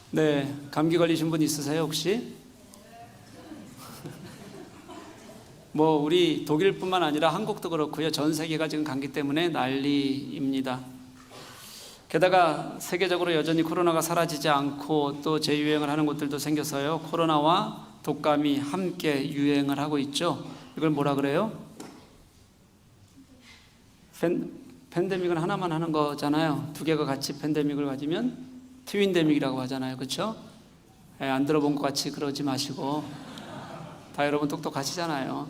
네, 감기 걸리신 분 있으세요 혹시? 뭐 우리 독일뿐만 아니라 한국도 그렇고요. 전 세계가 지금 감기 때문에 난리입니다. 게다가 세계적으로 여전히 코로나가 사라지지 않고 또 재유행을 하는 곳들도 생겨서요. 코로나와 독감이 함께 유행을 하고 있죠. 이걸 뭐라 그래요? 팬데믹은 하나만 하는 거잖아요. 두 개가 같이 팬데믹을 가지면 트윈데믹이라고 하잖아요. 그렇죠? 안 들어본 것 같이 그러지 마시고 다 여러분 똑똑하시잖아요.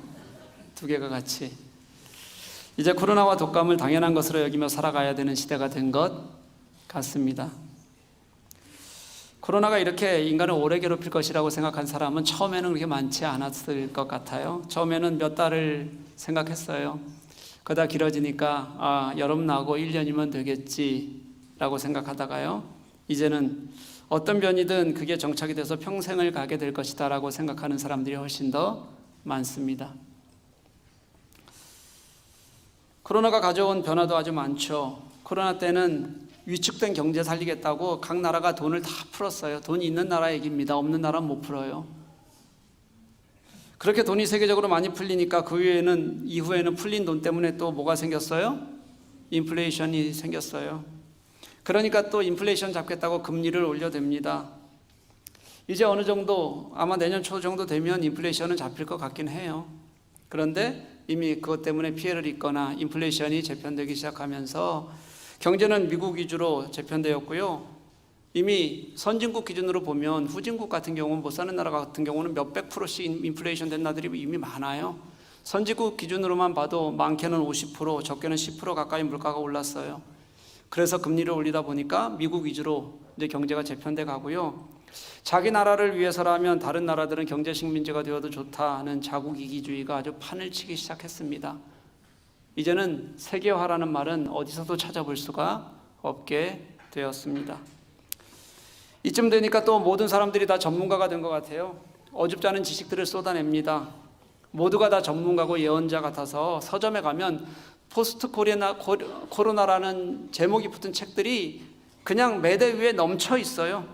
두 개가 같이. 이제 코로나와 독감을 당연한 것으로 여기며 살아가야 되는 시대가 된 것 같습니다. 코로나가 이렇게 인간을 오래 괴롭힐 것이라고 생각한 사람은 처음에는 그렇게 많지 않았을 것 같아요. 처음에는 몇 달을 생각했어요. 그러다 길어지니까 여름 나고 1년이면 되겠지라고 생각하다가요. 이제는 어떤 변이든 그게 정착이 돼서 평생을 가게 될 것이다 라고 생각하는 사람들이 훨씬 더 많습니다. 코로나가 가져온 변화도 아주 많죠. 코로나 때는 위축된 경제 살리겠다고 각 나라가 돈을 다 풀었어요. 돈이 있는 나라 얘기입니다. 없는 나라는 못 풀어요. 그렇게 돈이 세계적으로 많이 풀리니까 그 이후에는 풀린 돈 때문에 또 뭐가 생겼어요? 인플레이션이 생겼어요. 그러니까 또 인플레이션 잡겠다고 금리를 올려댑니다. 이제 어느 정도 아마 내년 초 정도 되면 인플레이션은 잡힐 것 같긴 해요. 그런데 이미 그것 때문에 피해를 입거나 인플레이션이 재편되기 시작하면서 경제는 미국 위주로 재편되었고요. 이미 선진국 기준으로 보면 후진국 같은 경우는 못 사는 나라 같은 경우는 몇백 프로씩 인플레이션 된 나라들이 이미 많아요. 선진국 기준으로만 봐도 많게는 50%, 적게는 10% 가까이 물가가 올랐어요. 그래서 금리를 올리다 보니까 미국 위주로 이제 경제가 재편돼 가고요. 자기 나라를 위해서라면 다른 나라들은 경제 식민지가 되어도 좋다는 자국 이기주의가 아주 판을 치기 시작했습니다. 이제는 세계화라는 말은 어디서도 찾아볼 수가 없게 되었습니다. 이쯤 되니까 또 모든 사람들이 다 전문가가 된 것 같아요. 어줍지 않은 지식들을 쏟아냅니다. 모두가 다 전문가고 예언자 같아서 서점에 가면 포스트 코로나라는 제목이 붙은 책들이 그냥 매대 위에 넘쳐 있어요.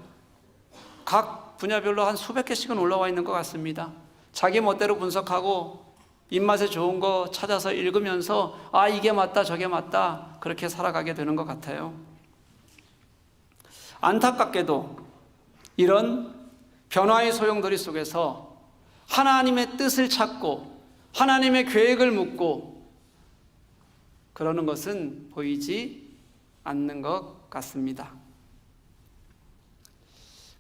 각 분야별로 한 수백 개씩은 올라와 있는 것 같습니다. 자기 멋대로 분석하고 입맛에 좋은 거 찾아서 읽으면서 이게 맞다 저게 맞다 그렇게 살아가게 되는 것 같아요. 안타깝게도 이런 변화의 소용돌이 속에서 하나님의 뜻을 찾고 하나님의 계획을 묻고 그러는 것은 보이지 않는 것 같습니다.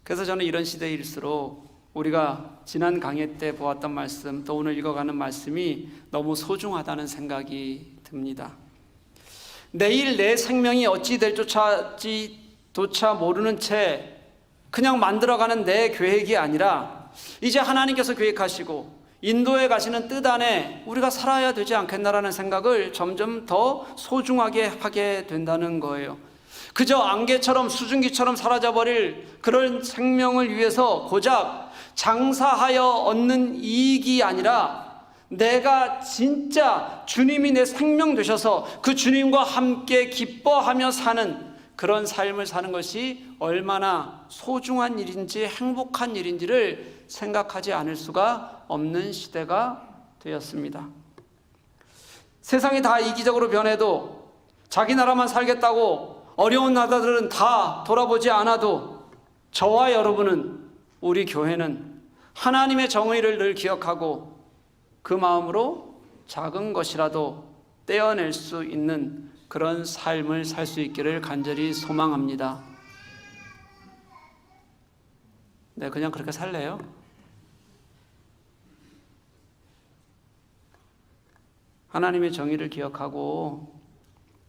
그래서 저는 이런 시대일수록 우리가 지난 강해 때 보았던 말씀, 또 오늘 읽어가는 말씀이 너무 소중하다는 생각이 듭니다. 내일 내 생명이 어찌 될지조차 모르는 채 그냥 만들어가는 내 계획이 아니라 이제 하나님께서 계획하시고 인도에 가시는 뜻 안에 우리가 살아야 되지 않겠나라는 생각을 점점 더 소중하게 하게 된다는 거예요. 그저 안개처럼 수증기처럼 사라져버릴 그런 생명을 위해서 고작 장사하여 얻는 이익이 아니라 내가 진짜 주님이 내 생명 되셔서 그 주님과 함께 기뻐하며 사는 그런 삶을 사는 것이 얼마나 소중한 일인지 행복한 일인지를 생각하지 않을 수가 없는 시대가 되었습니다. 세상이 다 이기적으로 변해도 자기 나라만 살겠다고 어려운 나라들은 다 돌아보지 않아도 저와 여러분은, 우리 교회는 하나님의 정의를 늘 기억하고 그 마음으로 작은 것이라도 떼어낼 수 있는 그런 삶을 살 수 있기를 간절히 소망합니다. 네, 그냥 그렇게 살래요? 하나님의 정의를 기억하고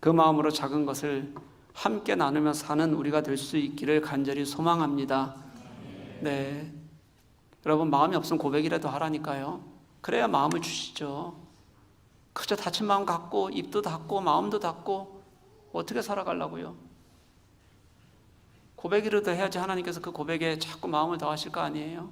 그 마음으로 작은 것을 함께 나누며 사는 우리가 될 수 있기를 간절히 소망합니다. 네, 여러분 마음이 없으면 고백이라도 하라니까요. 그래야 마음을 주시죠. 그저 다친 마음 갖고 입도 닫고 마음도 닫고 어떻게 살아가려고요? 고백이라도 해야지 하나님께서 그 고백에 자꾸 마음을 더하실 거 아니에요?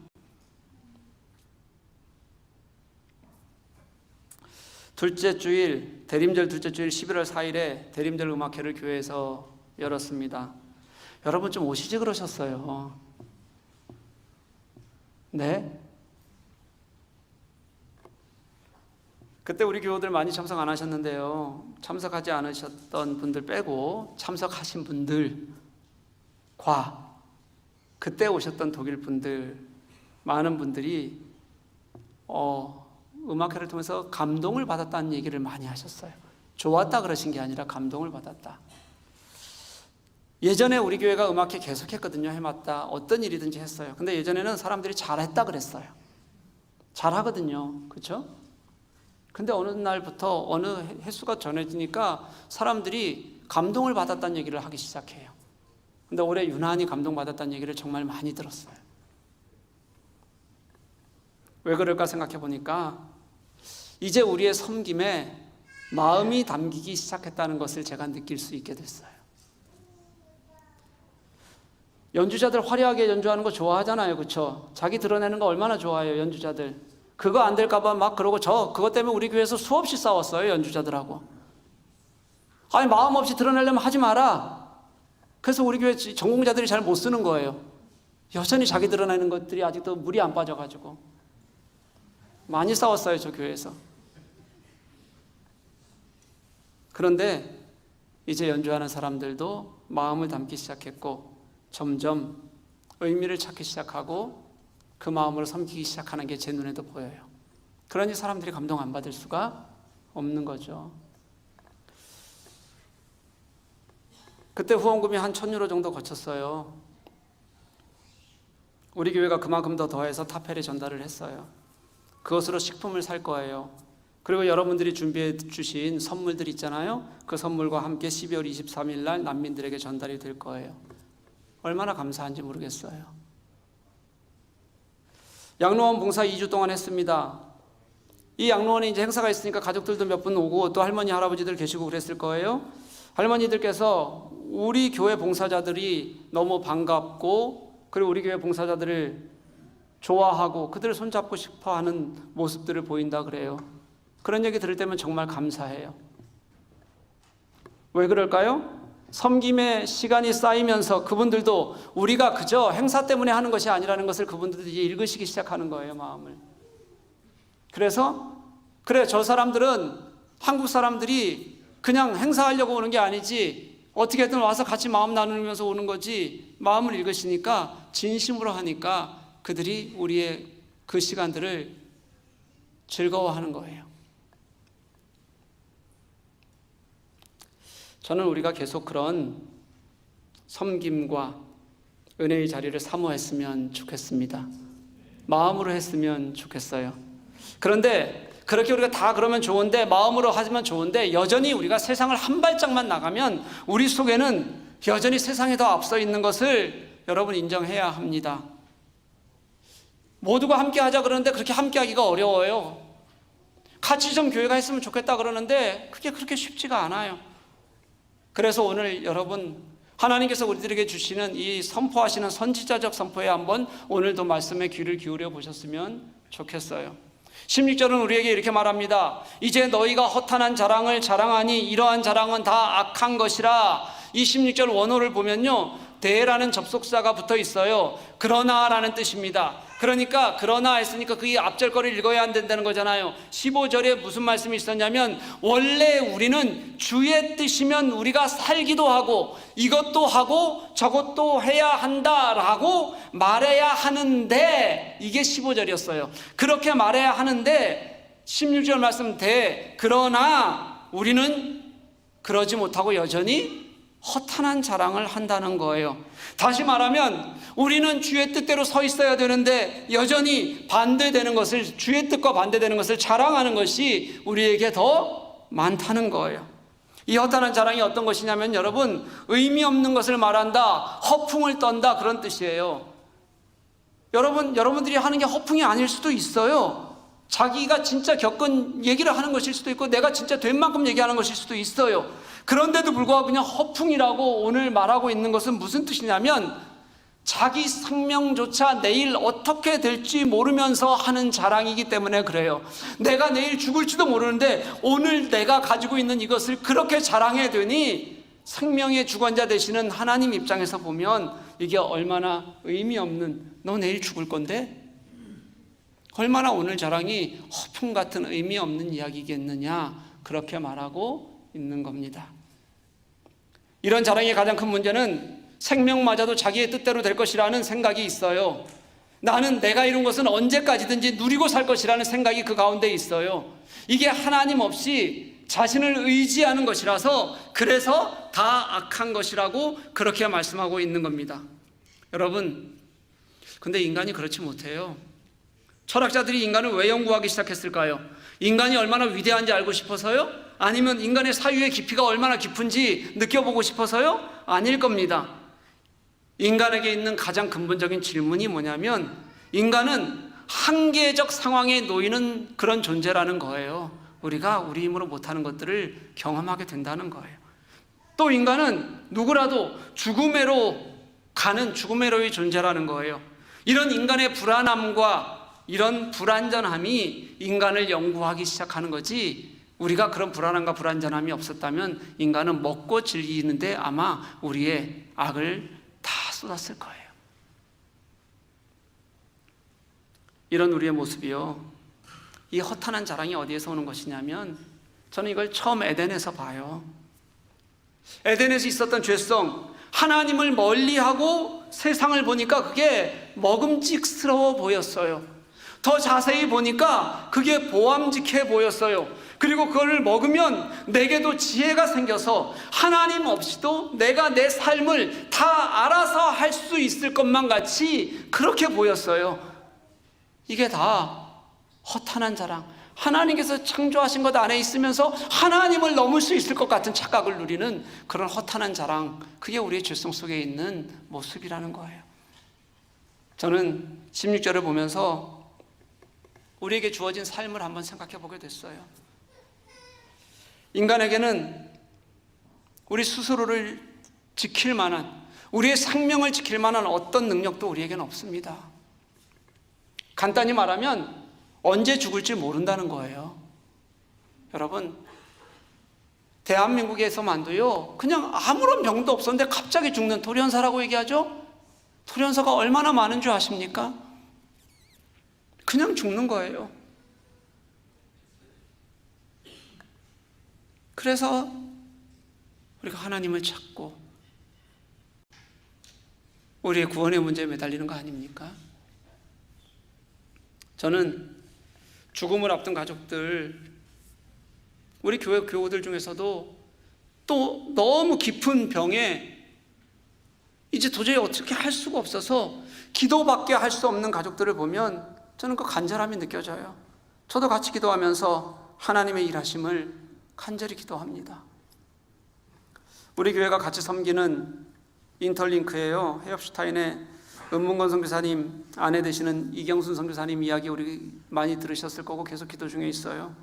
둘째 주일, 대림절 둘째 주일 11월 4일에 대림절 음악회를 교회에서 열었습니다. 여러분 좀 오시지 그러셨어요. 네. 그때 우리 교우들 많이 참석 안 하셨는데요. 참석하지 않으셨던 분들 빼고 참석하신 분들과 그때 오셨던 독일 분들, 많은 분들이 음악회를 통해서 감동을 받았다는 얘기를 많이 하셨어요. 좋았다 그러신 게 아니라 감동을 받았다. 예전에 우리 교회가 음악회 계속했거든요. 해봤다. 어떤 일이든지 했어요. 근데 예전에는 사람들이 잘했다 그랬어요. 잘하거든요. 그렇죠? 근데 어느 날부터 어느 횟수가 전해지니까 사람들이 감동을 받았다는 얘기를 하기 시작해요. 근데 올해 유난히 감동받았다는 얘기를 정말 많이 들었어요. 왜 그럴까 생각해 보니까 이제 우리의 섬김에 마음이 담기기 시작했다는 것을 제가 느낄 수 있게 됐어요. 연주자들 화려하게 연주하는 거 좋아하잖아요. 그렇죠? 자기 드러내는 거 얼마나 좋아해요, 연주자들. 그거 안 될까 봐 막 그러고 그것 때문에 우리 교회에서 수없이 싸웠어요, 연주자들하고. 아니, 마음 없이 드러내려면 하지 마라. 그래서 우리 교회 전공자들이 잘 못 쓰는 거예요. 여전히 자기 드러내는 것들이 아직도 물이 안 빠져가지고. 많이 싸웠어요, 저 교회에서. 그런데 이제 연주하는 사람들도 마음을 담기 시작했고 점점 의미를 찾기 시작하고 그 마음으로 섬기기 시작하는 게 제 눈에도 보여요. 그러니 사람들이 감동 안 받을 수가 없는 거죠. 그때 후원금이 한 1,000유로 정도 거쳤어요. 우리 교회가 그만큼 더 더해서 타펠에 전달을 했어요. 그것으로 식품을 살 거예요. 그리고 여러분들이 준비해 주신 선물들 있잖아요. 그 선물과 함께 12월 23일 날 난민들에게 전달이 될 거예요. 얼마나 감사한지 모르겠어요. 양로원 봉사 2주 동안 했습니다. 이 양로원에 이제 행사가 있으니까 가족들도 몇 분 오고 또 할머니 할아버지들 계시고 그랬을 거예요. 할머니들께서 우리 교회 봉사자들이 너무 반갑고 그리고 우리 교회 봉사자들을 좋아하고 그들을 손잡고 싶어하는 모습들을 보인다 그래요. 그런 얘기 들을 때면 정말 감사해요. 왜 그럴까요? 섬김의 시간이 쌓이면서 그분들도 우리가 그저 행사 때문에 하는 것이 아니라는 것을 그분들도 이제 읽으시기 시작하는 거예요, 마음을. 그래서 그래, 저 사람들은 한국 사람들이 그냥 행사하려고 오는 게 아니지 어떻게든 와서 같이 마음 나누면서 오는 거지, 마음을 읽으시니까 진심으로 하니까 그들이 우리의 그 시간들을 즐거워하는 거예요. 저는 우리가 계속 그런 섬김과 은혜의 자리를 사모했으면 좋겠습니다. 마음으로 했으면 좋겠어요. 그런데 그렇게 우리가 다 그러면 좋은데, 마음으로 하지만 좋은데, 여전히 우리가 세상을 한 발짝만 나가면 우리 속에는 여전히 세상에 더 앞서 있는 것을 여러분 인정해야 합니다. 모두가 함께 하자 그러는데 그렇게 함께 하기가 어려워요. 같이 좀 교회가 했으면 좋겠다 그러는데 그게 그렇게 쉽지가 않아요. 그래서 오늘 여러분, 하나님께서 우리들에게 주시는 이 선포하시는 선지자적 선포에 한번 오늘도 말씀에 귀를 기울여 보셨으면 좋겠어요. 16절은 우리에게 이렇게 말합니다. 이제 너희가 허탄한 자랑을 자랑하니 이러한 자랑은 다 악한 것이라. 이 16절 원어를 보면요, 대라는 접속사가 붙어 있어요. 그러나 라는 뜻입니다. 그러니까 그러나 했으니까 그 앞절 거를 읽어야 안 된다는 거잖아요. 15절에 무슨 말씀이 있었냐면, 원래 우리는 주의 뜻이면 우리가 살기도 하고 이것도 하고 저것도 해야 한다라고 말해야 하는데, 이게 15절이었어요. 그렇게 말해야 하는데 16절 말씀 그러나 우리는 그러지 못하고 여전히 허탄한 자랑을 한다는 거예요. 다시 말하면 우리는 주의 뜻대로 서 있어야 되는데 여전히 반대되는 것을, 주의 뜻과 반대되는 것을 자랑하는 것이 우리에게 더 많다는 거예요. 이 허탄한 자랑이 어떤 것이냐면, 여러분, 의미 없는 것을 말한다, 허풍을 떤다, 그런 뜻이에요. 여러분들이 하는 게 허풍이 아닐 수도 있어요. 자기가 진짜 겪은 얘기를 하는 것일 수도 있고 내가 진짜 된 만큼 얘기하는 것일 수도 있어요. 그런데도 불구하고 그냥 허풍이라고 오늘 말하고 있는 것은 무슨 뜻이냐면, 자기 생명조차 내일 어떻게 될지 모르면서 하는 자랑이기 때문에 그래요. 내가 내일 죽을지도 모르는데 오늘 내가 가지고 있는 이것을 그렇게 자랑해 되니 생명의 주관자 되시는 하나님 입장에서 보면 이게 얼마나 의미 없는, 너 내일 죽을 건데? 얼마나 오늘 자랑이 허풍 같은 의미 없는 이야기겠느냐, 그렇게 말하고 있는 겁니다. 이런 자랑의 가장 큰 문제는 생명마저도 자기의 뜻대로 될 것이라는 생각이 있어요. 나는 내가 이룬 것은 언제까지든지 누리고 살 것이라는 생각이 그 가운데 있어요. 이게 하나님 없이 자신을 의지하는 것이라서, 그래서 다 악한 것이라고 그렇게 말씀하고 있는 겁니다. 여러분, 근데 인간이 그렇지 못해요. 철학자들이 인간을 왜 연구하기 시작했을까요? 인간이 얼마나 위대한지 알고 싶어서요? 아니면 인간의 사유의 깊이가 얼마나 깊은지 느껴보고 싶어서요? 아닐 겁니다. 인간에게 있는 가장 근본적인 질문이 뭐냐면, 인간은 한계적 상황에 놓이는 그런 존재라는 거예요. 우리가 우리 힘으로 못하는 것들을 경험하게 된다는 거예요. 또 인간은 누구라도 죽음의로의 존재라는 거예요. 이런 인간의 불안함과 이런 불안전함이 인간을 연구하기 시작하는 거지, 우리가 그런 불안함과 불안전함이 없었다면 인간은 먹고 즐기는데 아마 우리의 악을 다 쏟았을 거예요. 이런 우리의 모습이요, 이 허탄한 자랑이 어디에서 오는 것이냐면, 저는 이걸 처음 에덴에서 봐요. 에덴에서 있었던 죄성, 하나님을 멀리하고 세상을 보니까 그게 먹음직스러워 보였어요. 더 자세히 보니까 그게 보암직해 보였어요. 그리고 그걸 먹으면 내게도 지혜가 생겨서 하나님 없이도 내가 내 삶을 다 알아서 할 수 있을 것만 같이 그렇게 보였어요. 이게 다 허탄한 자랑, 하나님께서 창조하신 것 안에 있으면서 하나님을 넘을 수 있을 것 같은 착각을 누리는 그런 허탄한 자랑, 그게 우리의 죄성 속에 있는 모습이라는 거예요. 저는 16절을 보면서 우리에게 주어진 삶을 한번 생각해 보게 됐어요. 인간에게는 우리 스스로를 지킬 만한, 우리의 생명을 지킬 만한 어떤 능력도 우리에게는 없습니다. 간단히 말하면 언제 죽을지 모른다는 거예요. 여러분, 대한민국에서만도요, 그냥 아무런 병도 없었는데 갑자기 죽는 돌연사라고 얘기하죠? 돌연사가 얼마나 많은 줄 아십니까? 그냥 죽는 거예요. 그래서 우리가 하나님을 찾고 우리의 구원의 문제에 매달리는 거 아닙니까? 저는 죽음을 앞둔 가족들, 우리 교회 교우들 중에서도 또 너무 깊은 병에 이제 도저히 어떻게 할 수가 없어서 기도밖에 할 수 없는 가족들을 보면 저는 그 간절함이 느껴져요. 저도 같이 기도하면서 하나님의 일하심을 간절히 기도합니다. 우리 교회가 같이 섬기는 인터링크예요. 헤업슈타인의 은문건 선교사님 아내 되시는 이경순 선교사님 이야기 우리 많이 들으셨을 거고 계속 기도 중에 있어요.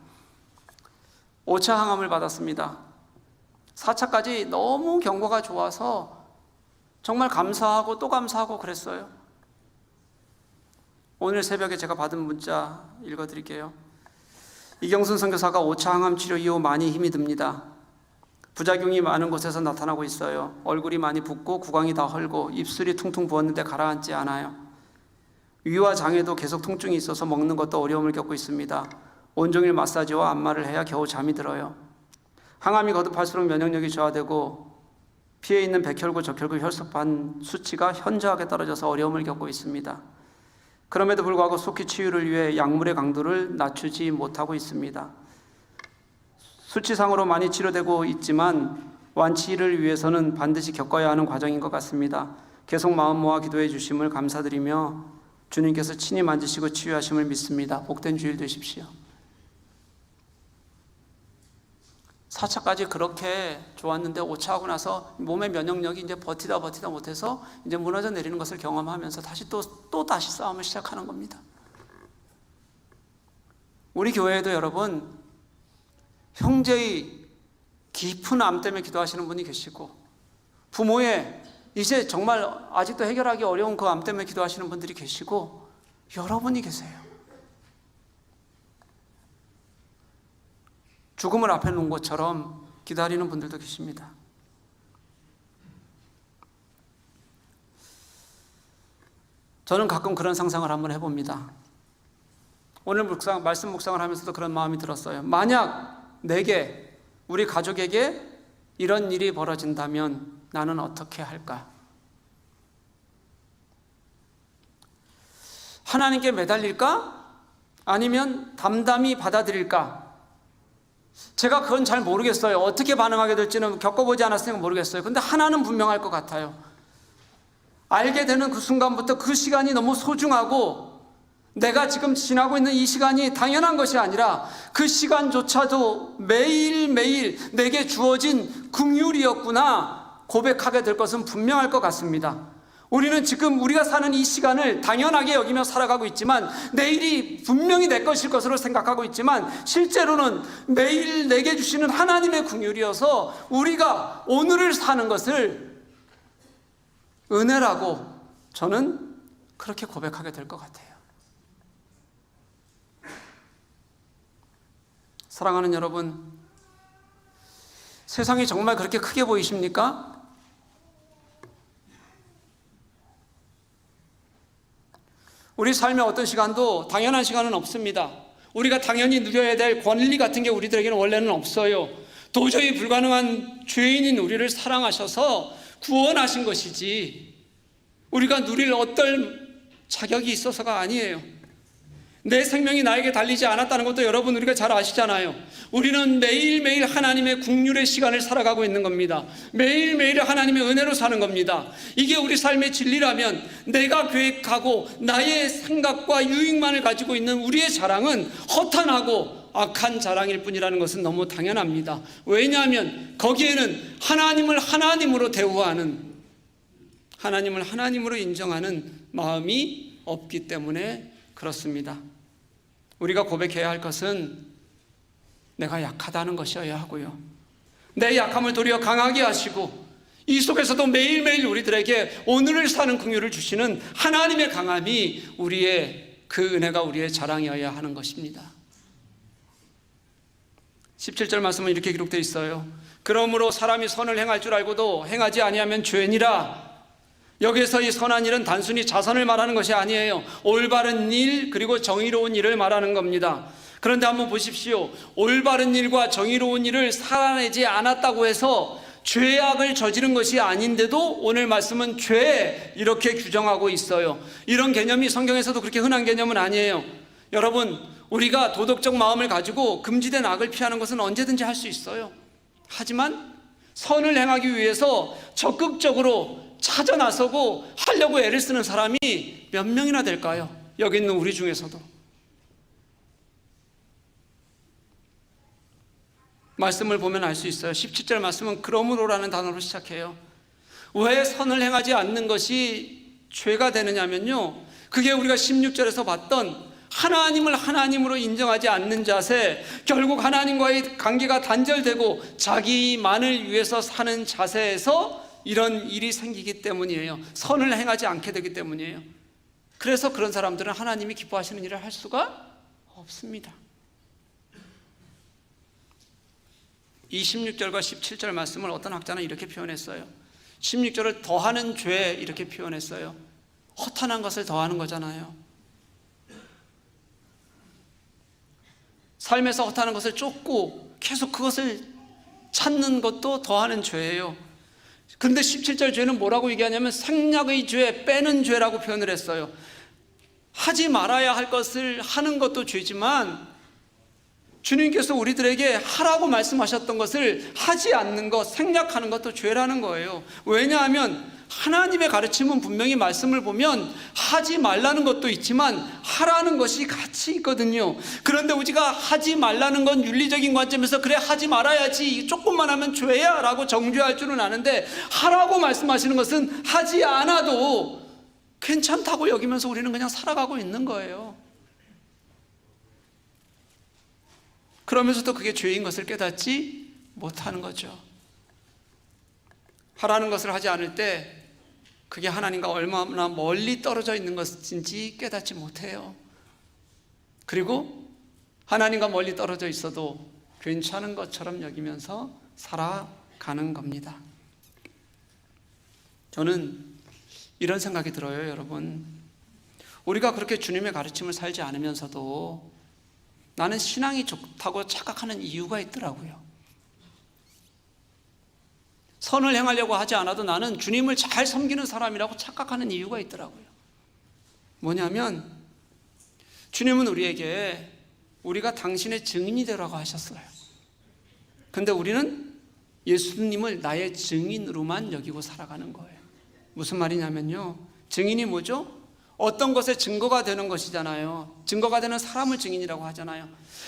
5차 항암을 받았습니다. 4차까지 너무 경과가 좋아서 정말 감사하고 또 감사하고 그랬어요. 오늘 새벽에 제가 받은 문자 읽어드릴게요. 이경순 선교사가 5차 항암 치료 이후 많이 힘이 듭니다. 부작용이 많은 곳에서 나타나고 있어요. 얼굴이 많이 붓고 구강이 다 헐고 입술이 퉁퉁 부었는데 가라앉지 않아요. 위와 장에도 계속 통증이 있어서 먹는 것도 어려움을 겪고 있습니다. 온종일 마사지와 안마를 해야 겨우 잠이 들어요. 항암이 거듭할수록 면역력이 저하되고 피에 있는 백혈구, 적혈구, 혈소판 수치가 현저하게 떨어져서 어려움을 겪고 있습니다. 그럼에도 불구하고 속히 치유를 위해 약물의 강도를 낮추지 못하고 있습니다. 수치상으로 많이 치료되고 있지만 완치를 위해서는 반드시 겪어야 하는 과정인 것 같습니다. 계속 마음 모아 기도해 주심을 감사드리며 주님께서 친히 만지시고 치유하심을 믿습니다. 복된 주일 되십시오. 4차까지 그렇게 좋았는데 5차 하고 나서 몸의 면역력이 이제 버티다 못해서 이제 무너져 내리는 것을 경험하면서 다시 또 다시 싸움을 시작하는 겁니다. 우리 교회에도 여러분, 형제의 깊은 암 때문에 기도하시는 분이 계시고, 부모의 이제 정말 아직도 해결하기 어려운 그 암 때문에 기도하시는 분들이 계시고, 여러분이 계세요. 죽음을 앞에 놓은 것처럼 기다리는 분들도 계십니다. 저는 가끔 그런 상상을 한번 해봅니다. 오늘 말씀 묵상을 하면서도 그런 마음이 들었어요. 만약 내게, 우리 가족에게 이런 일이 벌어진다면 나는 어떻게 할까? 하나님께 매달릴까? 아니면 담담히 받아들일까? 제가 그건 잘 모르겠어요. 어떻게 반응하게 될지는 겪어보지 않았으니까 모르겠어요. 근데 하나는 분명할 것 같아요. 알게 되는 그 순간부터 그 시간이 너무 소중하고 내가 지금 지나고 있는 이 시간이 당연한 것이 아니라 그 시간조차도 매일매일 내게 주어진 긍휼이었구나 고백하게 될 것은 분명할 것 같습니다. 우리는 지금 우리가 사는 이 시간을 당연하게 여기며 살아가고 있지만 내일이 분명히 내 것일 것으로 생각하고 있지만 실제로는 매일 내게 주시는 하나님의 긍휼이어서 우리가 오늘을 사는 것을 은혜라고 저는 그렇게 고백하게 될 것 같아요. 사랑하는 여러분, 세상이 정말 그렇게 크게 보이십니까? 우리 삶의 어떤 시간도 당연한 시간은 없습니다. 우리가 당연히 누려야 될 권리 같은 게 우리들에게는 원래는 없어요. 도저히 불가능한 죄인인 우리를 사랑하셔서 구원하신 것이지 우리가 누릴 어떤 자격이 있어서가 아니에요. 내 생명이 나에게 달리지 않았다는 것도 여러분 우리가 잘 아시잖아요. 우리는 매일매일 하나님의 긍휼의 시간을 살아가고 있는 겁니다. 매일매일 하나님의 은혜로 사는 겁니다. 이게 우리 삶의 진리라면 내가 계획하고 나의 생각과 유익만을 가지고 있는 우리의 자랑은 허탄하고 악한 자랑일 뿐이라는 것은 너무 당연합니다. 왜냐하면 거기에는 하나님을 하나님으로 대우하는, 하나님을 하나님으로 인정하는 마음이 없기 때문에 그렇습니다. 우리가 고백해야 할 것은 내가 약하다는 것이어야 하고요. 내 약함을 도리어 강하게 하시고 이 속에서도 매일매일 우리들에게 오늘을 사는 긍휼을 주시는 하나님의 강함이 우리의 그 은혜가 우리의 자랑이어야 하는 것입니다. 17절 말씀은 이렇게 기록되어 있어요. 그러므로 사람이 선을 행할 줄 알고도 행하지 아니하면 죄니라. 여기서 이 선한 일은 단순히 자선을 말하는 것이 아니에요. 올바른 일 그리고 정의로운 일을 말하는 겁니다. 그런데 한번 보십시오. 올바른 일과 정의로운 일을 살아내지 않았다고 해서 죄악을 저지른 것이 아닌데도 오늘 말씀은 죄 이렇게 규정하고 있어요. 이런 개념이 성경에서도 그렇게 흔한 개념은 아니에요. 여러분, 우리가 도덕적 마음을 가지고 금지된 악을 피하는 것은 언제든지 할 수 있어요. 하지만 선을 행하기 위해서 적극적으로 찾아 나서고 하려고 애를 쓰는 사람이 몇 명이나 될까요? 여기 있는 우리 중에서도. 말씀을 보면 알 수 있어요. 17절 말씀은 그러므로라는 단어로 시작해요. 왜 선을 행하지 않는 것이 죄가 되느냐면요, 그게 우리가 16절에서 봤던 하나님을 하나님으로 인정하지 않는 자세, 결국 하나님과의 관계가 단절되고 자기만을 위해서 사는 자세에서 이런 일이 생기기 때문이에요. 선을 행하지 않게 되기 때문이에요. 그래서 그런 사람들은 하나님이 기뻐하시는 일을 할 수가 없습니다. 이 16절과 17절 말씀을 어떤 학자는 이렇게 표현했어요. 16절을 더하는 죄 이렇게 표현했어요. 허탄한 것을 더하는 거잖아요. 삶에서 허탄한 것을 쫓고 계속 그것을 찾는 것도 더하는 죄예요. 그런데 17절 죄는 뭐라고 얘기하냐면 생략의 죄, 빼는 죄라고 표현을 했어요. 하지 말아야 할 것을 하는 것도 죄지만 주님께서 우리들에게 하라고 말씀하셨던 것을 하지 않는 것, 생략하는 것도 죄라는 거예요. 왜냐하면 하나님의 가르침은 분명히 말씀을 보면 하지 말라는 것도 있지만 하라는 것이 같이 있거든요. 그런데 우리가 하지 말라는 건 윤리적인 관점에서 그래 하지 말아야지, 조금만 하면 죄야 라고 정죄할 줄은 아는데 하라고 말씀하시는 것은 하지 않아도 괜찮다고 여기면서 우리는 그냥 살아가고 있는 거예요. 그러면서도 그게 죄인 것을 깨닫지 못하는 거죠. 하라는 것을 하지 않을 때 그게 하나님과 얼마나 멀리 떨어져 있는 것인지 깨닫지 못해요. 그리고 하나님과 멀리 떨어져 있어도 괜찮은 것처럼 여기면서 살아가는 겁니다. 저는 이런 생각이 들어요, 여러분. 우리가 그렇게 주님의 가르침을 살지 않으면서도 나는 신앙이 좋다고 착각하는 이유가 있더라고요. 선을 행하려고 하지 않아도 나는 주님을 잘 섬기는 사람이라고 착각하는 이유가 있더라고요. 뭐냐면 주님은 우리에게 우리가 당신의 증인이 되라고 하셨어요. 근데 우리는 예수님을 나의 증인으로만 여기고 살아가는 거예요. 무슨 말이냐면요, 증인이 뭐죠? 어떤 것에 증거가 되는 것이잖아요. 증거가 되는 사람을 증인이라고 하잖아요.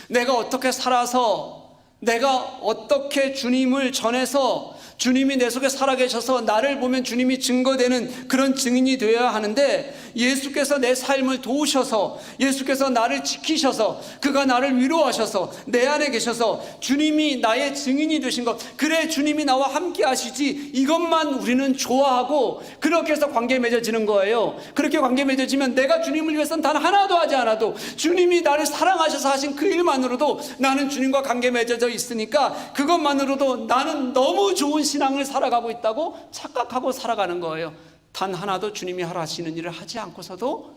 내가 어떻게 살아서, 내가 어떻게 주님을 전해서 주님이 내 속에 살아계셔서 나를 보면 주님이 증거되는 그런 증인이 되어야 하는데, 예수께서 내 삶을 도우셔서, 예수께서 나를 지키셔서, 그가 나를 위로하셔서 내 안에 계셔서 주님이 나의 증인이 되신 것, 그래 주님이 나와 함께 하시지, 이것만 우리는 좋아하고 그렇게 해서 관계 맺어지는 거예요. 그렇게 관계 맺어지면 내가 주님을 위해서는 단 하나도 하지 않아도 주님이 나를 사랑하셔서 하신 그 일만으로도 나는 주님과 관계 맺어져 있으니까 그것만으로도 나는 너무 좋은 신앙을 살아가고 있다고 착각하고 살아가는 거예요. 단 하나도 주님이 하시는 일을 하지 않고서도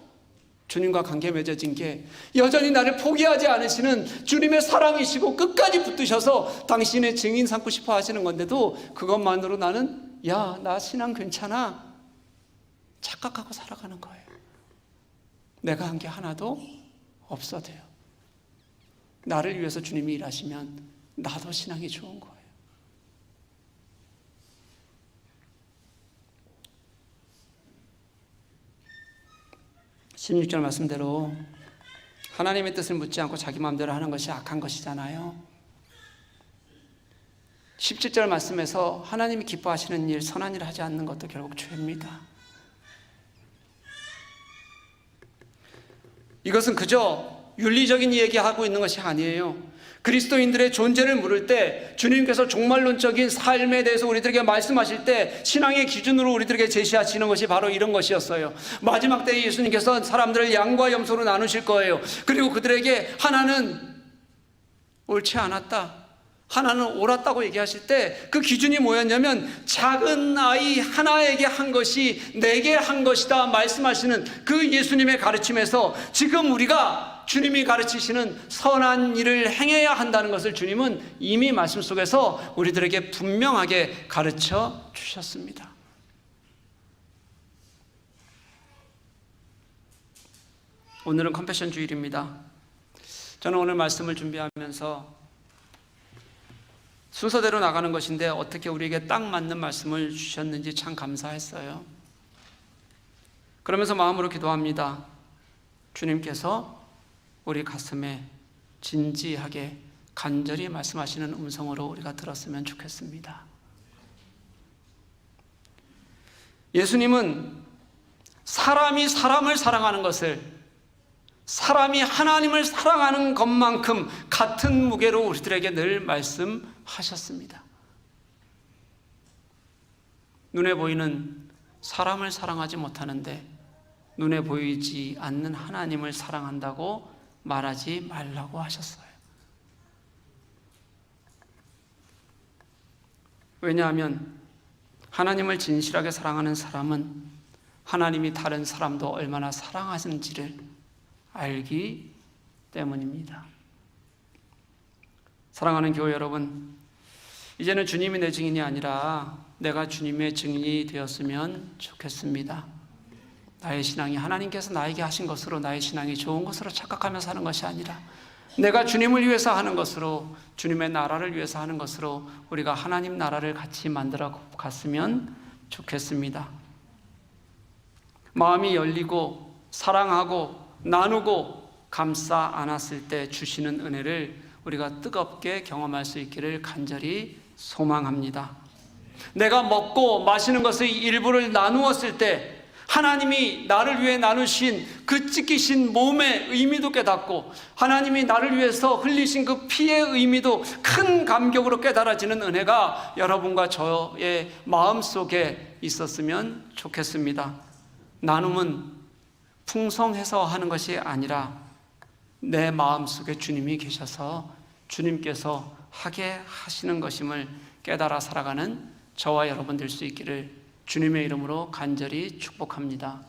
주님과 관계 맺어진 게 여전히 나를 포기하지 않으시는 주님의 사랑이시고 끝까지 붙드셔서 당신의 증인 삼고 싶어 하시는 건데도 그것만으로 나는 야, 나 신앙 괜찮아 착각하고 살아가는 거예요. 내가 한 게 하나도 없어도요. 나를 위해서 주님이 일하시면 나도 신앙이 좋은 거예요. 16절 말씀대로 하나님의 뜻을 묻지 않고 자기 마음대로 하는 것이 악한 것이잖아요. 17절 말씀에서 하나님이 기뻐하시는 일, 선한 일을 하지 않는 것도 결국 죄입니다. 이것은 그저 윤리적인 얘기하고 있는 것이 아니에요. 그리스도인들의 존재를 물을 때 주님께서 종말론적인 삶에 대해서 우리들에게 말씀하실 때 신앙의 기준으로 우리들에게 제시하시는 것이 바로 이런 것이었어요. 마지막 때에 예수님께서 사람들을 양과 염소로 나누실 거예요. 그리고 그들에게 하나는 옳지 않았다, 하나는 옳았다고 얘기하실 때 그 기준이 뭐였냐면 작은 아이 하나에게 한 것이 내게 한 것이다 말씀하시는 그 예수님의 가르침에서 지금 우리가 주님이 가르치시는 선한 일을 행해야 한다는 것을 주님은 이미 말씀 속에서 우리들에게 분명하게 가르쳐 주셨습니다. 오늘은 컴패션 주일입니다. 저는 오늘 말씀을 준비하면서 순서대로 나가는 것인데 어떻게 우리에게 딱 맞는 말씀을 주셨는지 참 감사했어요. 그러면서 마음으로 기도합니다. 주님께서 우리 가슴에 진지하게 간절히 말씀하시는 음성으로 우리가 들었으면 좋겠습니다. 예수님은 사람이 사람을 사랑하는 것을, 사람이 하나님을 사랑하는 것만큼 같은 무게로 우리들에게 늘 말씀하셨습니다. 눈에 보이는 사람을 사랑하지 못하는데 눈에 보이지 않는 하나님을 사랑한다고 말하지 말라고 하셨어요. 왜냐하면 하나님을 진실하게 사랑하는 사람은 하나님이 다른 사람도 얼마나 사랑하시는지를 알기 때문입니다. 사랑하는 교회 여러분, 이제는 주님이 내 증인이 아니라 내가 주님의 증인이 되었으면 좋겠습니다. 나의 신앙이 하나님께서 나에게 하신 것으로, 나의 신앙이 좋은 것으로 착각하며 사는 것이 아니라 내가 주님을 위해서 하는 것으로, 주님의 나라를 위해서 하는 것으로 우리가 하나님 나라를 같이 만들어 갔으면 좋겠습니다. 마음이 열리고 사랑하고 나누고 감싸 안았을 때 주시는 은혜를 우리가 뜨겁게 경험할 수 있기를 간절히 소망합니다. 내가 먹고 마시는 것의 일부를 나누었을 때 하나님이 나를 위해 나누신 그 찢기신 몸의 의미도 깨닫고 하나님이 나를 위해서 흘리신 그 피의 의미도 큰 감격으로 깨달아지는 은혜가 여러분과 저의 마음속에 있었으면 좋겠습니다. 나눔은 풍성해서 하는 것이 아니라 내 마음속에 주님이 계셔서 주님께서 하게 하시는 것임을 깨달아 살아가는 저와 여러분 될 수 있기를 주님의 이름으로 간절히 축복합니다.